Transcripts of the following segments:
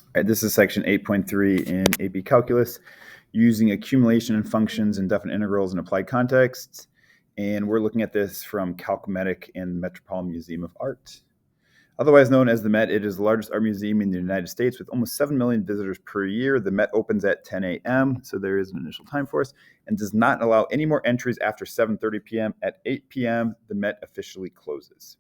All right, this is section 8.3 in AP Calculus, using accumulation and functions in definite integrals in applied contexts. And we're looking at this from Calc in the Metropolitan Museum of Art. Otherwise known as the Met, it is the largest art museum in the United States with almost 7 million visitors per year. The Met opens at 10 a.m., so there is an initial time for us, and does not allow any more entries after 7:30 p.m. At 8 p.m., the Met officially closes.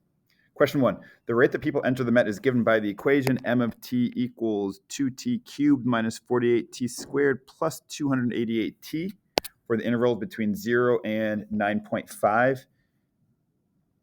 Question 1. The rate that people enter the Met is given by the equation m of t equals 2t cubed minus 48t squared plus 288t for the intervals between 0 and 9.5,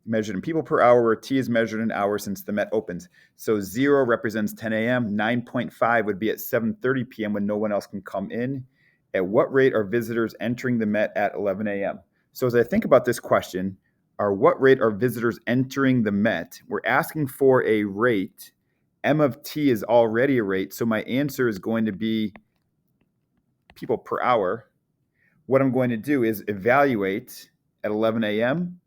measured in people per hour, where t is measured in hours since the Met opens. So 0 represents 10 a.m., 9.5 would be at 7:30 p.m. when no one else can come in. At what rate are visitors entering the Met at 11 a.m.? So as I think about this question, what rate are visitors entering the Met? We're asking for a rate. M of t is already a rate, so my answer is going to be people per hour. What I'm going to do is evaluate at 11 a.m.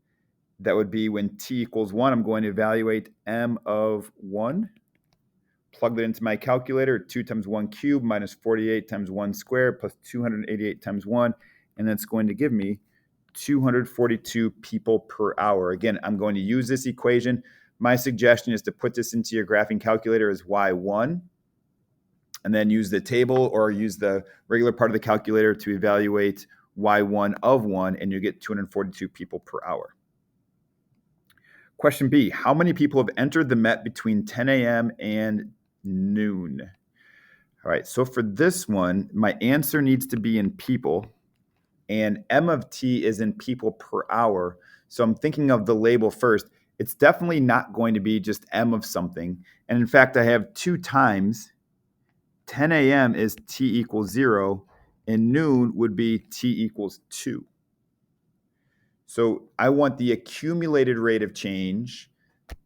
That would be when t equals 1. I'm going to evaluate m of 1. Plug that into my calculator. 2 times 1 cubed minus 48 times 1 squared plus 288 times 1. And that's going to give me 242 people per hour. Again, I'm going to use this equation. My suggestion is to put this into your graphing calculator as y1, and then use the table or use the regular part of the calculator to evaluate y1 of 1, and you get 242 people per hour. Question B, how many people have entered the Met between 10 a.m. and noon? All right, so for this one, my answer needs to be in people, and m of t is in people per hour. So I'm thinking of the label first. It's definitely not going to be just m of something. And in fact, I have 2 times. 10 a.m. is t equals 0, and noon would be t equals 2. So I want the accumulated rate of change,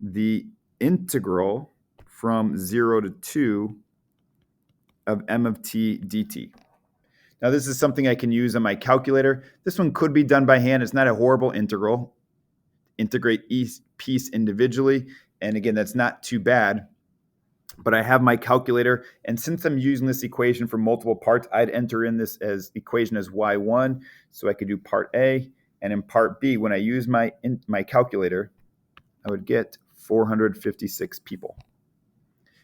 the integral from 0 to 2 of m of t dt. Now, this is something I can use on my calculator. This one could be done by hand. It's not a horrible integral. Integrate each piece individually. And again, that's not too bad. But I have my calculator. And since I'm using this equation for multiple parts, I'd enter in this equation as y1. So I could do part A. And in part B, when I use my calculator, I would get 456 people.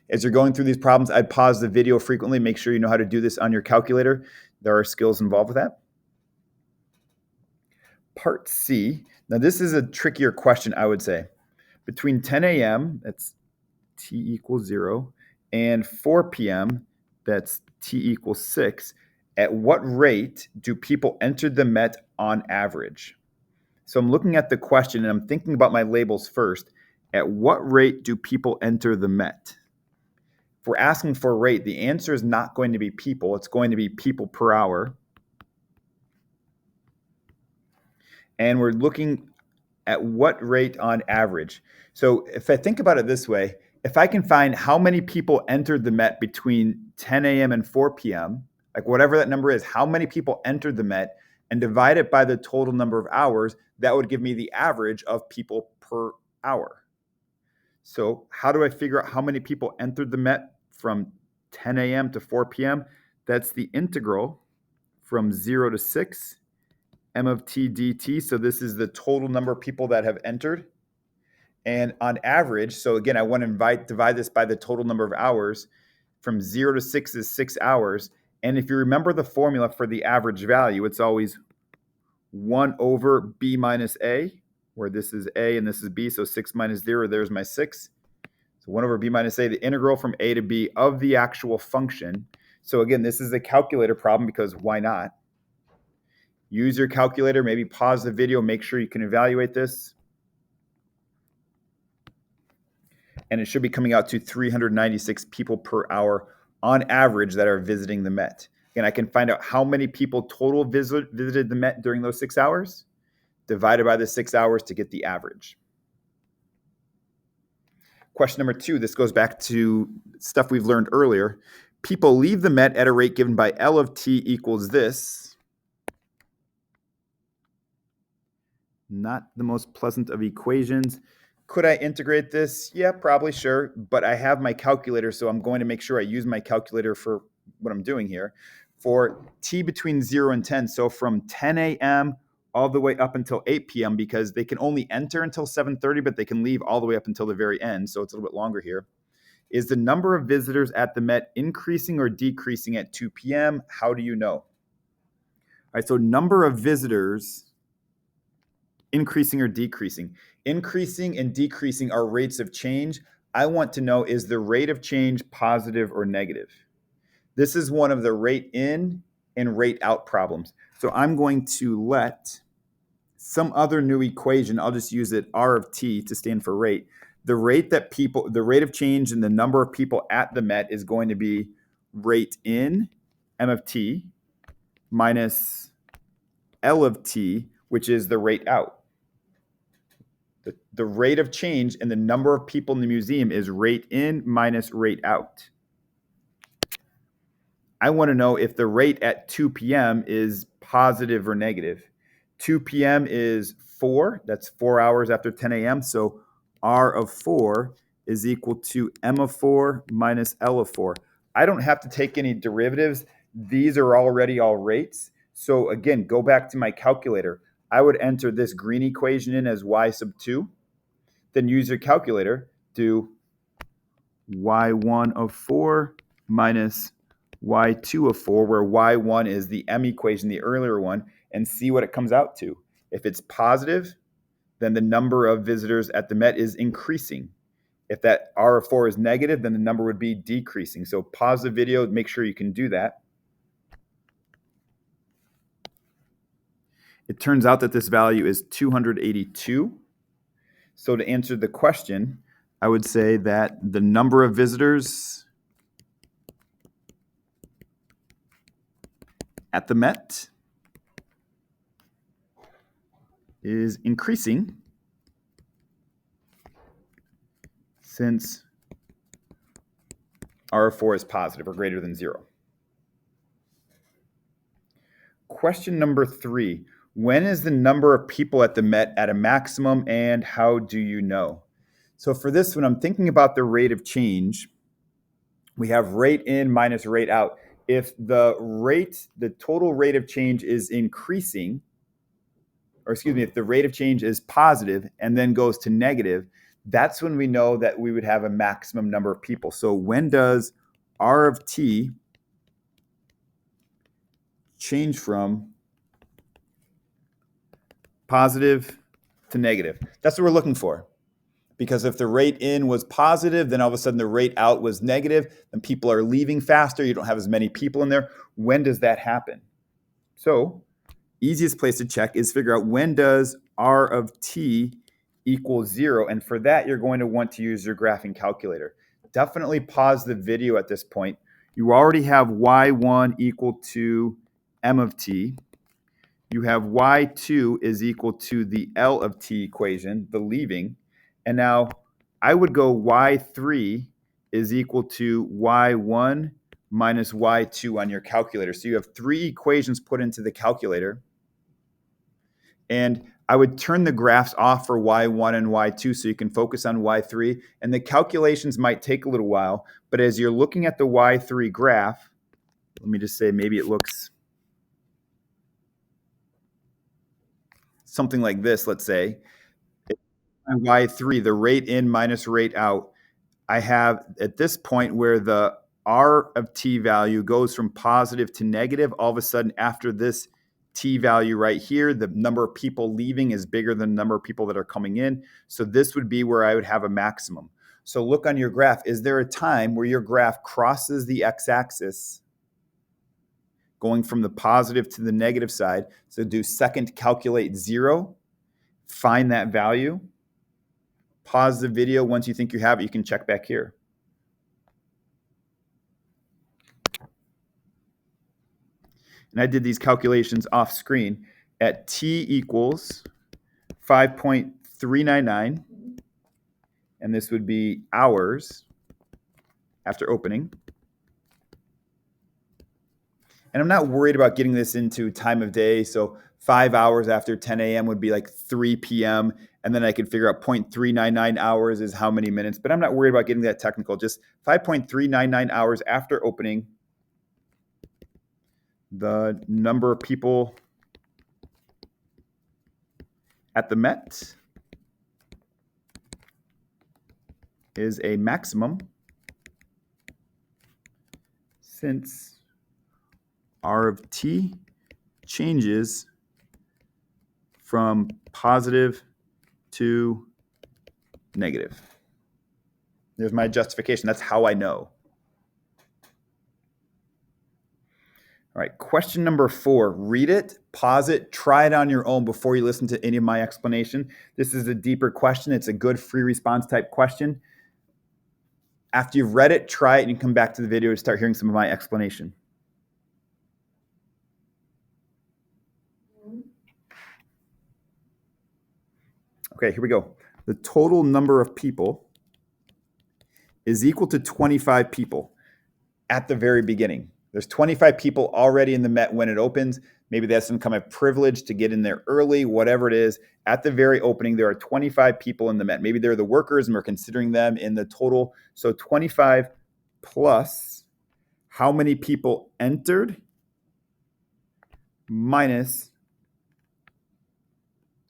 As you're going through these problems, I'd pause the video frequently. Make sure you know how to do this on your calculator. There are skills involved with that. Part C. Now, this is a trickier question, I would say. Between 10 a.m., that's t equals 0, and 4 p.m., that's t equals 6, at what rate do people enter the Met on average? So I'm looking at the question, and I'm thinking about my labels first. At what rate do people enter the Met? If we're asking for a rate, the answer is not going to be people. It's going to be people per hour. And we're looking at what rate on average. So if I think about it this way, if I can find how many people entered the Met between 10 a.m. and 4 p.m., like whatever that number is, how many people entered the Met, and divide it by the total number of hours, that would give me the average of people per hour. So how do I figure out how many people entered the Met from 10 a.m. to 4 p.m.? That's the integral from 0 to 6, m of t dt. So this is the total number of people that have entered. And on average, so again, I want to divide this by the total number of hours. From 0 to 6 is 6 hours. And if you remember the formula for the average value, it's always 1 over b minus a, where this is a and this is b, so 6 minus 0, there's my 6. So 1 over b minus a, the integral from a to b of the actual function. So again, this is a calculator problem because why not? Use your calculator, maybe pause the video, make sure you can evaluate this. And it should be coming out to 396 people per hour on average that are visiting the Met. And I can find out how many people total visited the Met during those 6 hours, divided by the 6 hours to get the average. Question number 2, this goes back to stuff we've learned earlier. People leave the Met at a rate given by L of t equals this. Not the most pleasant of equations. Could I integrate this? Yeah, probably, sure. But I have my calculator, so I'm going to make sure I use my calculator for what I'm doing here. For t between 0 and 10, so from 10 a.m. all the way up until 8 p.m., because they can only enter until 7:30, but they can leave all the way up until the very end, so it's a little bit longer here. Is the number of visitors at the Met increasing or decreasing at 2 p.m.? How do you know? All right, so number of visitors increasing or decreasing. Increasing and decreasing are rates of change. I want to know, is the rate of change positive or negative? This is one of the rate in and rate out problems. So I'm going to let some other new equation, I'll just use it R of t to stand for rate. The rate of change in the number of people at the Met is going to be rate in, M of t, minus L of t, which is the rate out. The rate of change in the number of people in the museum is rate in minus rate out. I want to know if the rate at 2 p.m. is positive or negative. 2 p.m. is 4. That's 4 hours after 10 a.m. So R of 4 is equal to M of 4 minus L of 4. I don't have to take any derivatives. These are already all rates. So again, go back to my calculator. I would enter this green equation in as y sub 2. Then use your calculator. Do y1 of 4 minus y2 of 4, where y1 is the m equation, the earlier one, and see what it comes out to. If it's positive, then the number of visitors at the Met is increasing. If that R of 4 is negative, then the number would be decreasing. So pause the video, make sure you can do that. It turns out that this value is 282. So to answer the question, I would say that the number of visitors at the Met is increasing since R of 4 is positive or greater than 0. Question number 3. When is the number of people at the Met at a maximum, and how do you know? So for this one, I'm thinking about the rate of change. We have rate in minus rate out. If the total rate of change is increasing, if the rate of change is positive and then goes to negative, that's when we know that we would have a maximum number of people. So when does R of t change from positive to negative? That's what we're looking for. Because if the rate in was positive, then all of a sudden the rate out was negative, and people are leaving faster, you don't have as many people in there. When does that happen? So easiest place to check is figure out, when does R of t equal 0? And for that, you're going to want to use your graphing calculator. Definitely pause the video at this point. You already have y1 equal to m of t. You have y2 is equal to the L of t equation, the leaving. And now I would go y3 is equal to y1 minus y2 on your calculator. So you have 3 equations put into the calculator. And I would turn the graphs off for y1 and y2 so you can focus on y3. And the calculations might take a little while, but as you're looking at the y3 graph, let me just say maybe it looks something like this, let's say. On y3, the rate in minus rate out, I have at this point where the R of t value goes from positive to negative. All of a sudden, after this t value right here, the number of people leaving is bigger than the number of people that are coming in. So this would be where I would have a maximum. So look on your graph. Is there a time where your graph crosses the x-axis, going from the positive to the negative side? So do second calculate 0, find that value. Pause the video. Once you think you have it, you can check back here. And I did these calculations off screen. At t equals 5.399, and this would be hours after opening. And I'm not worried about getting this into time of day. So 5 hours after 10 a.m. would be like 3 p.m. And then I could figure out 0.399 hours is how many minutes. But I'm not worried about getting that technical. Just 5.399 hours after opening, the number of people at the Met is a maximum since R of t changes from positive to negative. There's my justification. That's how I know. All right, question number 4. Read it, pause it, try it on your own before you listen to any of my explanation. This is a deeper question. It's a good free response type question. After you've read it, try it, and you come back to the video to start hearing some of my explanation. Okay, here we go. The total number of people is equal to 25 people at the very beginning. There's 25 people already in the Met when it opens. Maybe that's some kind of privilege to get in there early, whatever it is. At the very opening, there are 25 people in the Met. Maybe they're the workers and we're considering them in the total. So 25 plus how many people entered minus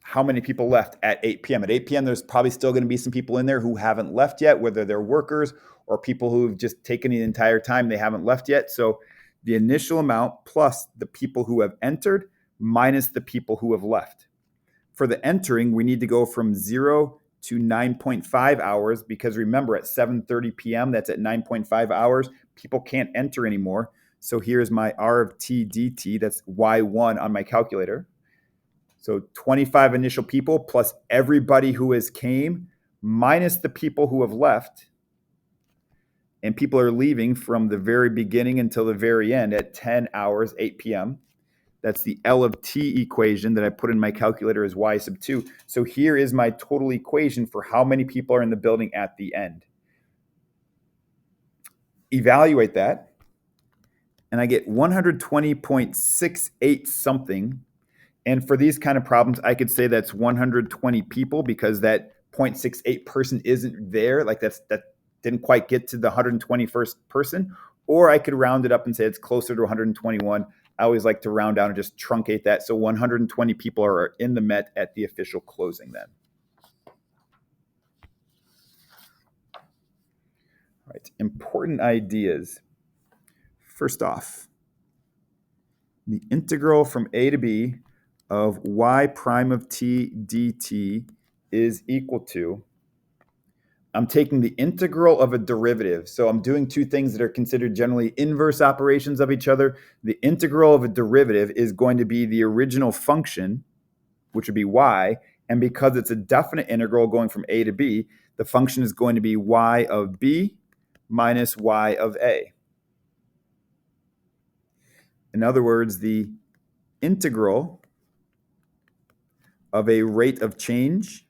how many people left at 8 p.m. At 8 p.m., there's probably still going to be some people in there who haven't left yet, whether they're workers or people who've just taken the entire time, they haven't left yet. So the initial amount plus the people who have entered minus the people who have left. For the entering, we need to go from 0 to 9.5 hours because remember, at 7:30 p.m., that's at 9.5 hours. People can't enter anymore. So here's my R of t dt. That's y1 on my calculator. So 25 initial people plus everybody who has came minus the people who have left. And people are leaving from the very beginning until the very end at 10 hours, 8 p.m. That's the L of t equation that I put in my calculator as y sub 2. So here is my total equation for how many people are in the building at the end. Evaluate that, and I get 120.68 something. And for these kind of problems, I could say that's 120 people because that 0.68 person isn't there. Like that didn't quite get to the 121st person. Or I could round it up and say it's closer to 121. I always like to round down and just truncate that. So 120 people are in the Met at the official closing then. All right, important ideas. First off, the integral from a to b of y prime of t dt is equal to, I'm taking the integral of a derivative. So I'm doing two things that are considered generally inverse operations of each other. The integral of a derivative is going to be the original function, which would be y. And because it's a definite integral going from a to b, the function is going to be y of b minus y of a. In other words, the integral of a rate of change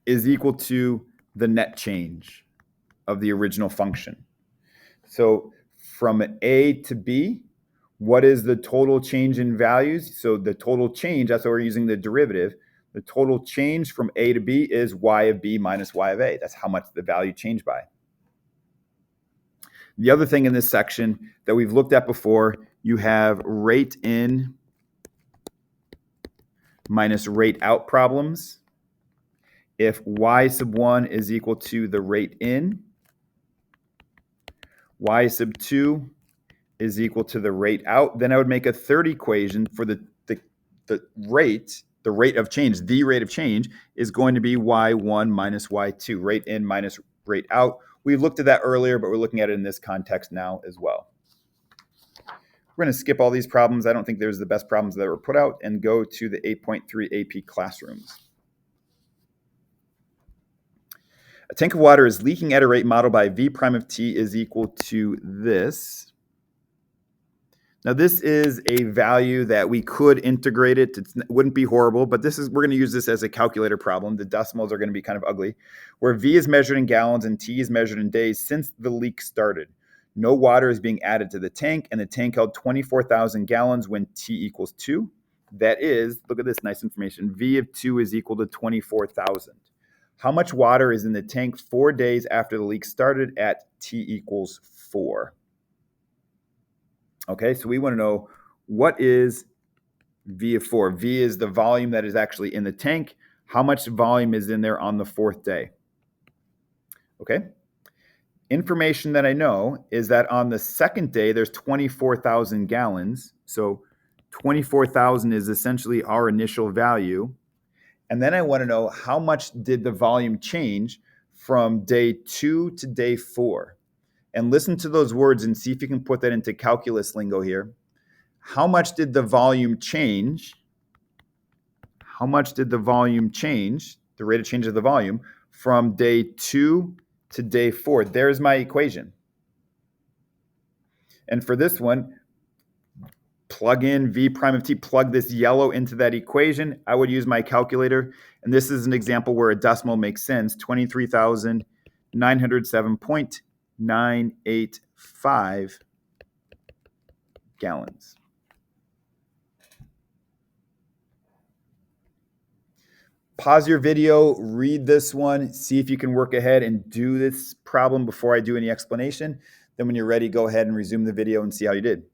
is equal to the net change of the original function. So from A to B, what is the total change in values? So the total change, that's why we're using the derivative. The total change from A to B is y of b minus y of a. That's how much the value changed by. The other thing in this section that we've looked at before, you have rate in minus rate out problems. If y sub 1 is equal to the rate in, y sub 2 is equal to the rate out, then I would make a third equation for the rate of change. The rate of change is going to be y1 minus y2, rate in minus rate out. We looked at that earlier, but we're looking at it in this context now as well. We're going to skip all these problems. I don't think there's the best problems that were put out and go to the 8.3 AP classrooms. A tank of water is leaking at a rate modeled by V prime of t is equal to this. Now this is a value that we could integrate it. It wouldn't be horrible, but we're going to use this as a calculator problem. The decimals are going to be kind of ugly. Where V is measured in gallons and T is measured in days since the leak started. No water is being added to the tank, and the tank held 24,000 gallons when T equals 2. That is, look at this nice information, V of 2 is equal to 24,000. How much water is in the tank 4 days after the leak started at T equals 4? Okay, so we want to know what is V of 4. V is the volume that is actually in the tank. How much volume is in there on the 4th day? Okay. Information that I know is that on the 2nd day, there's 24,000 gallons. So 24,000 is essentially our initial value. And then I want to know how much did the volume change from day 2 to day 4? And listen to those words and see if you can put that into calculus lingo here. How much did the volume change? How much did the volume change, the rate of change of the volume, from day 2 to day 4? There's my equation. And for this one, plug in V prime of T, plug this yellow into that equation. I would use my calculator. And this is an example where a decimal makes sense, 23,907.985 gallons. Pause your video, read this one, see if you can work ahead and do this problem before I do any explanation. Then when you're ready, go ahead and resume the video and see how you did.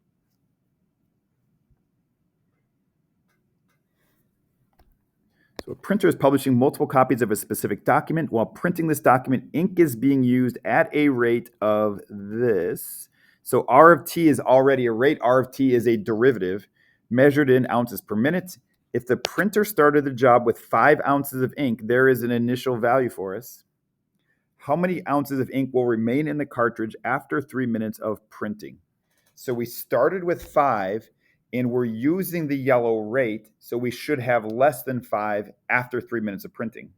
So a printer is publishing multiple copies of a specific document. While printing this document, ink is being used at a rate of this. So R of T is already a rate. R of T is a derivative measured in ounces per minute. If the printer started the job with 5 ounces of ink, there is an initial value for us. How many ounces of ink will remain in the cartridge after 3 minutes of printing? So we started with 5, and we're using the yellow rate, so we should have less than 5 after 3 minutes of printing.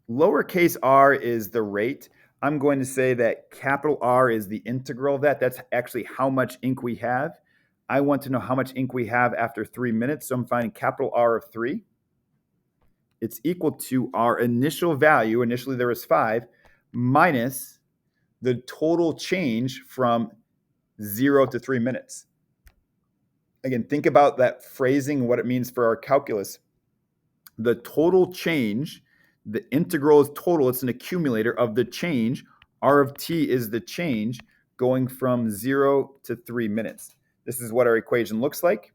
Lowercase r is the rate. I'm going to say that capital R is the integral of that. That's actually how much ink we have. I want to know how much ink we have after 3 minutes, so I'm finding capital R of 3. It's equal to our initial value, initially there was 5, minus the total change from 0 to 3 minutes. Again, think about that phrasing, what it means for our calculus. The total change, the integral is total, it's an accumulator of the change. R of T is the change going from 0 to 3 minutes. This is what our equation looks like.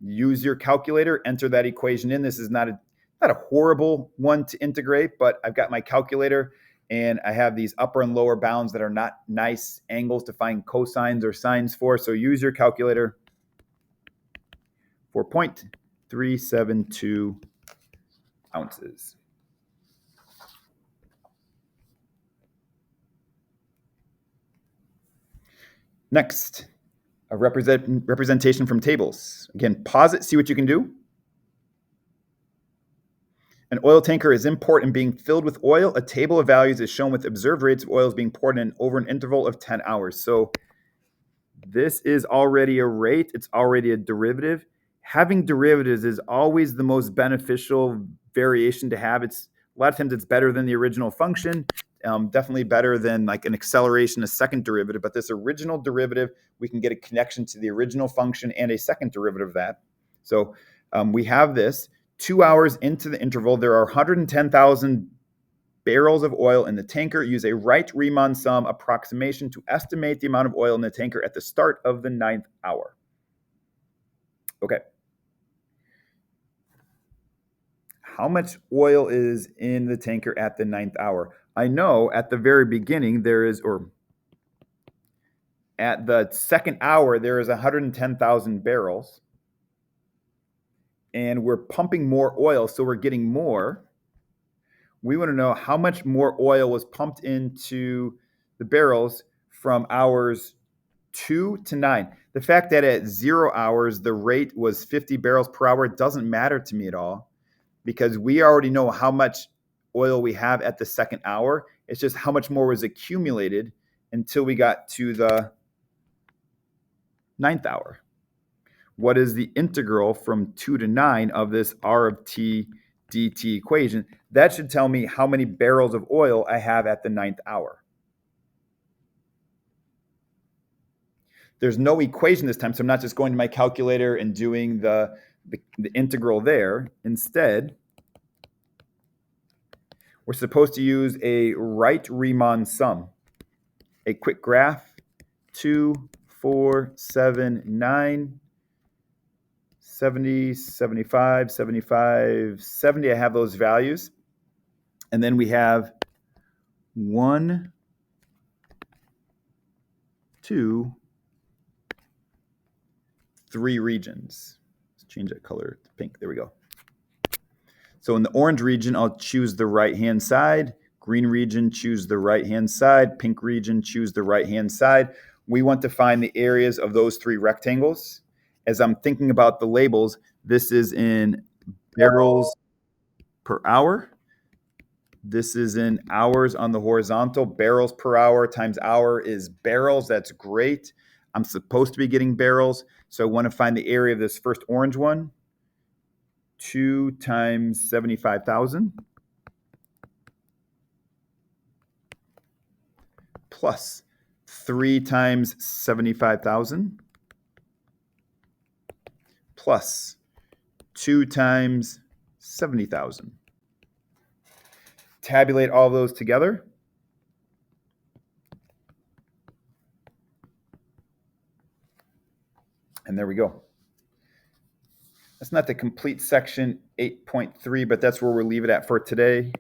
Use your calculator, enter that equation in. This is not a horrible one to integrate, but I've got my calculator and I have these upper and lower bounds that are not nice angles to find cosines or sines for. So use your calculator for 0.372 ounces. Next, a representation from tables. Again, pause it, see what you can do. An oil tanker is in port and being filled with oil. A table of values is shown with observed rates of oils being poured in over an interval of 10 hours. So this is already a rate. It's already a derivative. Having derivatives is always the most beneficial variation to have. It's a lot of times it's better than the original function. Definitely better than like an acceleration, a second derivative. But this original derivative, we can get a connection to the original function and a second derivative of that. So we have this. 2 hours into the interval, there are 110,000 barrels of oil in the tanker. Use a Wright-Riemann sum approximation to estimate the amount of oil in the tanker at the start of the 9th hour. Okay. How much oil is in the tanker at the 9th hour? I know at the very beginning there is, or at the 2nd hour, there is 110,000 barrels. And we're pumping more oil, so we're getting more. We want to know how much more oil was pumped into the barrels from hours 2 to 9. The fact that at 0 hours, the rate was 50 barrels per hour doesn't matter to me at all because we already know how much oil we have at the 2nd hour. It's just how much more was accumulated until we got to the 9th hour. What is the integral from 2 to 9 of this R of T dt equation? That should tell me how many barrels of oil I have at the 9th hour. there's no equation this time, so I'm not just going to my calculator and doing the integral there. Instead, we're supposed to use a right Riemann sum. A quick graph, 2, 4, 7, 9, 70, 75, 75, 70. I have those values. And then we have 1, 2, 3 regions. Let's change that color to pink. There we go. So in the orange region, I'll choose the right-hand side. Green region, choose the right-hand side. Pink region, choose the right-hand side. We want to find the areas of those 3 rectangles. As I'm thinking about the labels, this is in barrels per hour. This is in hours on the horizontal. Barrels per hour times hour is barrels. That's great. I'm supposed to be getting barrels. So I want to find the area of this first orange one. 2 times 75,000 plus 3 times 75,000 plus 2 times 70,000. Tabulate all those together. And there we go. That's not the complete section 8.3, but that's where we'll leave it at for today.